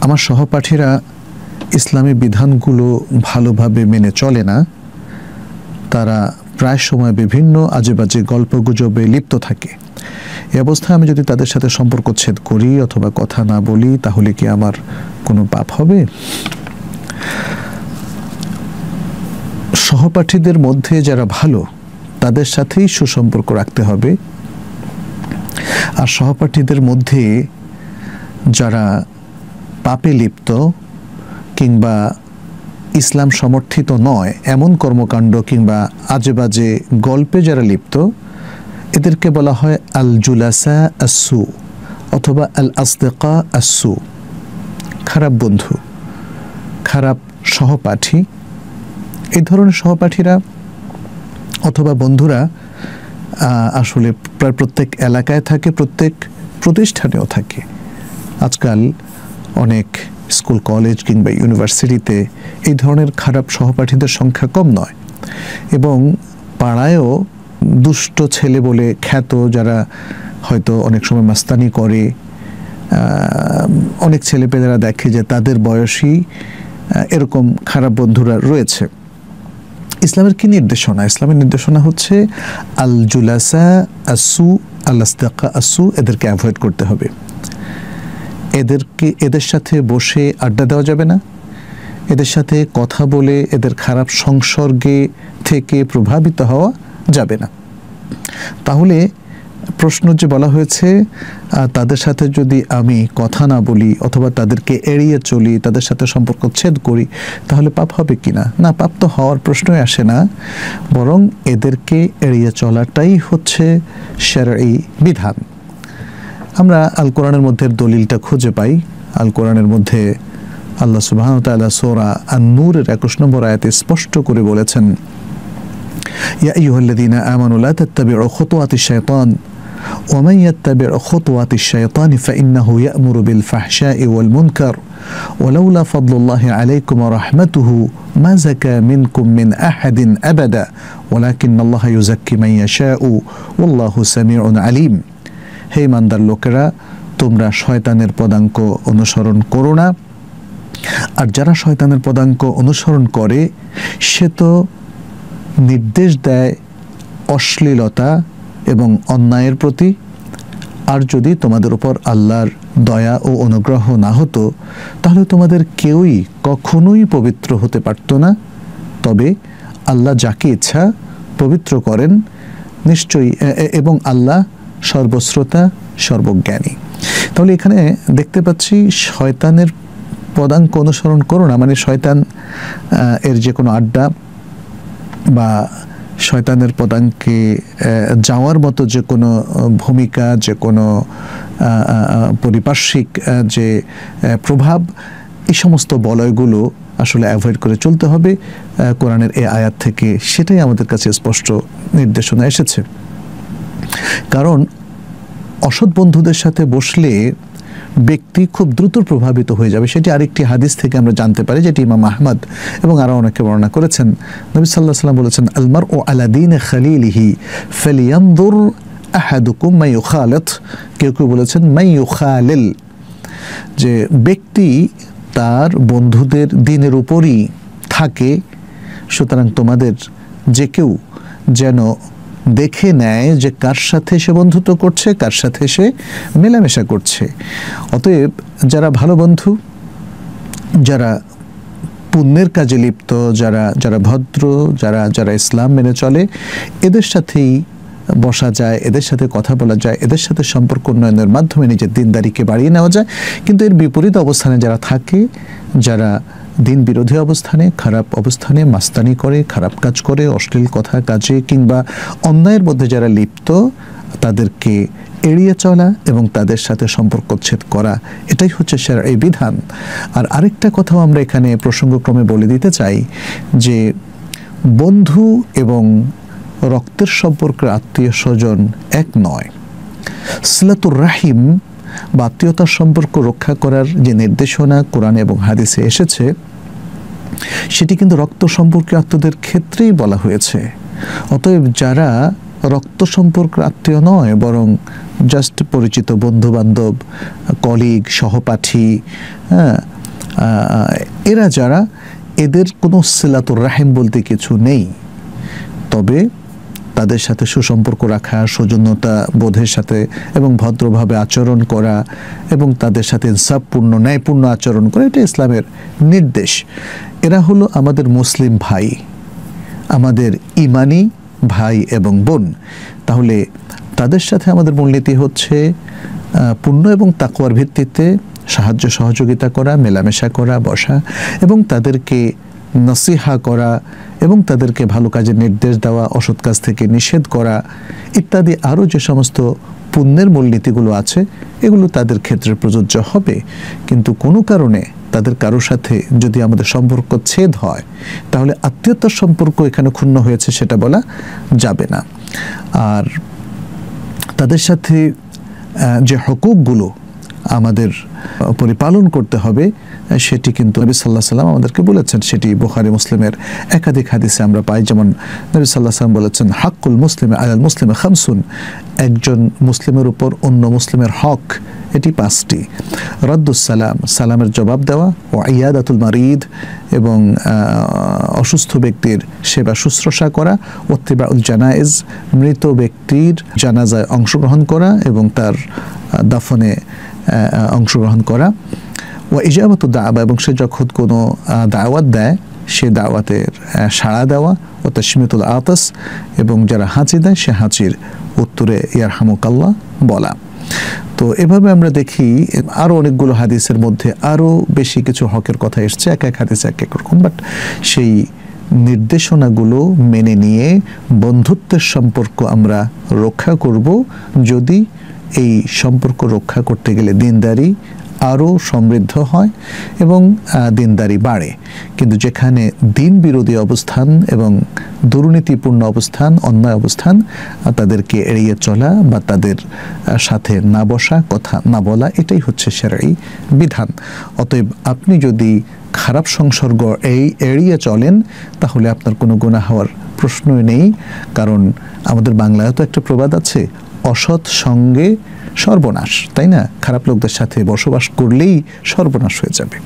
আমার সহপাঠীরা ইসলামী বিধানগুলো ভালোভাবে মেনে চলে না, তারা প্রায় সময় বিভিন্ন আজেবাজে গল্পগুজবে লিপ্ত থাকে। এই অবস্থায় আমি যদি তাদের সাথে সম্পর্ক ছেদ করি অথবা কথা না বলি, তাহলে কি আমার কোনো পাপ হবে? সহপাঠীদের মধ্যে যারা ভালো তাদের সাথেই সুসম্পর্ক রাখতে হবে, আর সহপাঠীদের মধ্যে যারা পাপে লিপ্ত কিংবা ইসলাম সমর্থিত নয় এমন কর্মকাণ্ড কিংবা আজেবাজে গল্পে যারা লিপ্ত, এদেরকে বলা হয় আল জুলাসা আসু অথবা আল আসদিকা আসু, খারাপ বন্ধু, খারাপ সহপাঠী। এই ধরনের সহপাঠীরা অথবা বন্ধুরা আসলে প্রায় প্রত্যেক এলাকায় থাকে, প্রত্যেক প্রতিষ্ঠানেও থাকে। আজকাল অনেক স্কুল, কলেজ কিংবা ইউনিভার্সিটিতে এই ধরনের খারাপ সহপাঠীদের সংখ্যা কম নয়, এবং পাড়ায়ও দুষ্ট ছেলে বলে খ্যাত যারা হয়তো অনেক সময় মাস্তানি করে, অনেক ছেলেপেলেরা দেখে যে তাদের বয়সী এরকম খারাপ বন্ধুরা রয়েছে। ইসলামের কি নির্দেশনা? ইসলামের নির্দেশনা হচ্ছে আল জুলাসা আসু আল আসদিকা আসু, এদেরকে অ্যাভয়েড করতে হবে। এদের সাথে বসে আড্ডা দেওয়া যাবে না, এদের সাথে কথা বলে এদের খারাপ সংসর্গে থেকে প্রভাবিত হওয়া যাবে না। তাহলে প্রশ্ন যে বলা হয়েছে, তাদের সাথে যদি আমি কথা না বলি অথবা তাদেরকে এড়িয়ে চলি, তাদের সাথে সম্পর্ক ছেদ করি, তাহলে পাপ হবে কিনা? না, পাপ তো হওয়ার প্রশ্নই আসে না, বরং এদেরকে এড়িয়ে চলাটাই হচ্ছে শরঈ বিধান। আমরা আল কোরআনের মধ্যে দলিলটা খুঁজে পাই। আল কোরআনের মধ্যে আল্লাহ সুবহানাহু ওয়া তাআলা সূরা আন-নূরের 21 নম্বর আয়াতে স্পষ্ট করে বলেছেন, ইয়া আইয়ুহাল্লাযীনা আমানু লা তাত্তাবি'উ খুতুওয়াতিশ শাইতান ওয়া মান ইয়াত্তাবি' খুতুওয়াতিশ শাইতানি ফাইন্নাহু ইয়া'মুরু বিল ফাহশা'i ওয়াল মুনকার ওয়ালাউলা ফাদলুল্লাহি আলাইকুম ওয়া রাহমাতুহু মা যাকা মিনকুম মিন আহাদিন আবাদা ওয়ালাকিন্নাল্লাহা ইউযাক্কি মান ইয়াশা'উ ওয়াল্লাহু সামিউন আলীম। হে ইমানদার লোকেরা, তোমরা শয়তানের পদাঙ্ক অনুসরণ করো না, আর যারা শয়তানের পদাঙ্ক অনুসরণ করে সে তো নির্দেশ দেয় অশ্লীলতা এবং অন্যায়ের প্রতি। আর যদি তোমাদের উপর আল্লাহর দয়া ও অনুগ্রহ না হতো, তাহলে তোমাদের কেউই কখনোই পবিত্র হতে পারত না। তবে আল্লাহ যাকে ইচ্ছা পবিত্র করেন নিশ্চয়ই, এবং আল্লাহ সর্বশ্রোতা, সর্বজ্ঞানী। তাহলে এখানে দেখতে পাচ্ছি শয়তানের পদাঙ্ক অনুসরণ করো না, মানে শয়তান এর যে কোনো আড্ডা বা শয়তানের পদাঙ্কে যাওয়ার মতো যে কোনো ভূমিকা, যে কোনো পারিপার্শ্বিক যে প্রভাব, এই সমস্ত বলয়গুলো আসলে অ্যাভয়েড করে চলতে হবে। কোরআনের এই আয়াত থেকে সেটাই আমাদের কাছে স্পষ্ট নির্দেশনা এসেছে। কারণ অসৎ বন্ধুদের সাথে বসলে ব্যক্তি খুব দ্রুত প্রভাবিত হয়ে যাবে। সেটি আরেকটি হাদিস থেকে আমরা জানতে পারি, যেটি ইমাম আহমদ এবং আরও অনেকে বর্ণনা করেছেন। নবী সাল্লাল্লাহু আলাইহি ওয়াসাল্লাম বলেছেন, আল মারউ আলা দীনি খালিলিহি ফালিয়ানজুর আহাদুকুম মান ইউখালিত। কেউ কেউ বলেছেন মান ইউখালিল, যে ব্যক্তি তার বন্ধুদের দ্বীনের উপরই থাকে, সুতরাং তোমাদের যে কেউ যেন দেখে নেয় যে কার সাথে সে বন্ধুত্ব করছে, কার সাথে সে মেলামেশা করছে। অতএব যারা ভালো বন্ধু, যারা পুণ্যের কাজে লিপ্ত, যারা ভদ্র, যারা ইসলাম মেনে চলে, এদের সাথেই বসা যায়, এদের সাথে কথা বলা যায়, এদের সাথে সম্পর্ক উন্নয়নের মাধ্যমে নিজের দিনদারিকে বাড়িয়ে নেওয়া যায়। কিন্তু এর বিপরীত অবস্থানে যারা থাকে, যারা দিন বিরোধী অবস্থানে, খারাপ অবস্থানে মাস্তানি করে, খারাপ কাজ করে, অশ্লীল কথা কাজে কিংবা অন্যায়ের মধ্যে যারা লিপ্ত, তাদেরকে এড়িয়ে চলা এবং তাদের সাথে সম্পর্কচ্ছেদ করা, এটাই হচ্ছে শরঈ বিধান। আর আরেকটা কথাও আমরা এখানে প্রসঙ্গক্রমে বলে দিতে চাই যে বন্ধু এবং রক্তের সম্পর্কের আত্মীয় স্বজন এক নয়। সিলাতুর রাহিম বা আত্মীয়তার সম্পর্ক রক্ষা করার যে নির্দেশনা কোরআন এবং হাদিসে এসেছে, সেটি কিন্তু রক্ত সম্পর্কীয় আত্মীয়দের ক্ষেত্রেই বলা হয়েছে। অতএব যারা রক্ত সম্পর্ক আত্মীয় নয়, বরং জাস্ট পরিচিত বন্ধু-বান্ধব, কলিগ, সহপাঠী, এরা যারা, এদের কোনো সিলাতুর রাহিম বলতে কিছু নেই। তবে তাদের সাথে সুসম্পর্ক রাখা, সৌজন্যতা বোধের সাথে এবং ভদ্রভাবে আচরণ করা এবং তাদের সাথে ইনসাফপূর্ণ, ন্যায়পূর্ণ আচরণ করা, এটা ইসলামের নির্দেশ। এরা হলো আমাদের মুসলিম ভাই, আমাদের ইমানি ভাই এবং বোন। তাহলে তাদের সাথে আমাদের মূলনীতি হচ্ছে পুণ্য এবং তাকওয়ার ভিত্তিতে সাহায্য সহযোগিতা করা, মেলামেশা করা, বসা এবং তাদেরকে নসিহা করা এবং তাদেরকে ভালো কাজের নির্দেশ দেওয়া, অসৎ কাজ থেকে নিষেধ করা ইত্যাদি আরও যে সমস্ত পুণ্যের মূলনীতিগুলো আছে এগুলো তাদের ক্ষেত্রে প্রযোজ্য হবে। কিন্তু কোনো কারণে তাদের কারোর সাথে যদি আমাদের সম্পর্ক ছেদ হয় তাহলে আত্মীয়তার সম্পর্ক এখানে ক্ষুণ্ণ হয়েছে সেটা বলা যাবে না। আর তাদের সাথে যে হকুকগুলো আমাদের পরিপালন করতে হবে সেটি কিন্তু নবী সাল্লাল্লাহু আলাইহি ওয়াসাল্লাম আমাদেরকে বলেছেন। সেটি বুখারী মুসলিমের একাধিক হাদিসে আমরা পাই। যেমন নবী সাল্লাল্লাহু আলাইহি ওয়াসাল্লাম বলেছেন, হাক্কুল মুসলিমি আলাল মুসলিমি খামসুন, একজন মুসলিমের উপর অন্য মুসলিমের হক এটি 5টি। রদ্দুস সালাম, সালামের জবাব দেওয়া, ও ইয়াদাতুল মারিদ, এবং অসুস্থ ব্যক্তির সেবা শুশ্রূষা করা, ওত্তিবাউল জানায়েজ, মৃত ব্যক্তির জানাজায় অংশগ্রহণ করা এবং তার দাফনে অংশগ্রহণ করা, ও ইজাবাতু দাওয়া, এবং সে যখন কোনো দাওয়াত দেয় সে দাওয়াতের সাড়া দেওয়া, ও তাশমিতুল আতাস, এবং যারা হাঁচি দেয় সে হাঁচির উত্তরে ইয়ারহামুকাল্লাহ বলা। তো এভাবে আমরা দেখি আরও অনেকগুলো হাদিসের মধ্যে আরও বেশি কিছু হকের কথা এসছে, এক এক হাদিসে এক এক রকম। বাট সেই নির্দেশনাগুলো মেনে নিয়ে বন্ধুত্বের সম্পর্ক আমরা রক্ষা করব যদি এই সম্পর্ক রক্ষা করতে গেলে দিনদারি আরও সমৃদ্ধ হয় এবং দিনদারি বাড়ে। কিন্তু যেখানে দিন বিরোধী অবস্থান এবং দুর্নীতিপূর্ণ অবস্থান, অন্যায় অবস্থান, তাদেরকে এড়িয়ে চলা বা তাদের সাথে না বসা, কথা না বলা, এটাই হচ্ছে শরঈ বিধান। অতএব আপনি যদি খারাপ সংসর্গ এড়িয়ে চলেন তাহলে আপনার কোনো গুনাহ হওয়ার প্রশ্নই নেই। কারণ আমাদের বাংলায় তো একটা প্রবাদ আছে, অসৎ সঙ্গে সর্বনাশ, তাই না? খারাপ লোকদের সাথে বসবাস করলেই সর্বনাশ হয়ে যাবে।